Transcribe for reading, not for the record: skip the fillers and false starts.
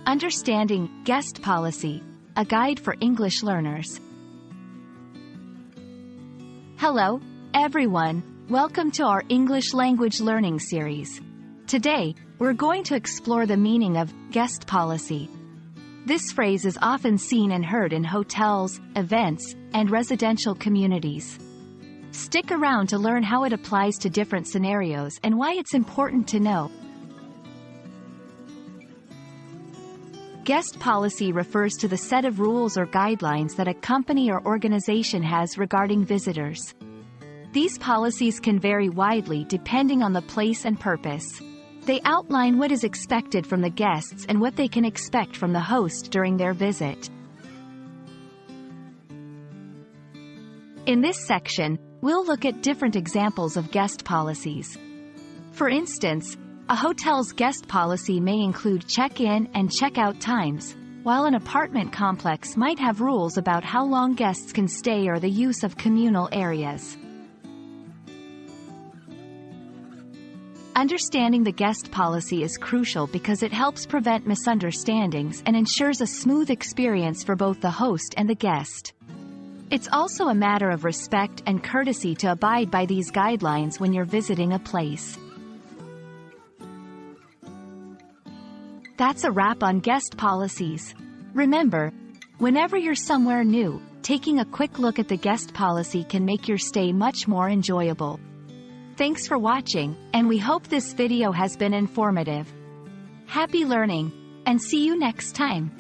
Understanding Guest Policy, a guide for English learners. Hello, everyone. Welcome to our English language learning series. Today, we're going to explore the meaning of guest policy. This phrase is often seen and heard in hotels, events, and residential communities. Stick around to learn how it applies to different scenarios and why it's important to know. Guest policy refers to the set of rules or guidelines that a company or organization has regarding visitors. These policies can vary widely depending on the place and purpose. They outline what is expected from the guests and what they can expect from the host during their visit. In this section, we'll look at different examples of guest policies. For instance, a hotel's guest policy may include check-in and check-out times, while an apartment complex might have rules about how long guests can stay or the use of communal areas. Understanding the guest policy is crucial because it helps prevent misunderstandings and ensures a smooth experience for both the host and the guest. It's also a matter of respect and courtesy to abide by these guidelines when you're visiting a place. That's a wrap on guest policies. Remember, whenever you're somewhere new, taking a quick look at the guest policy can make your stay much more enjoyable. Thanks for watching, and we hope this video has been informative. Happy learning, and see you next time.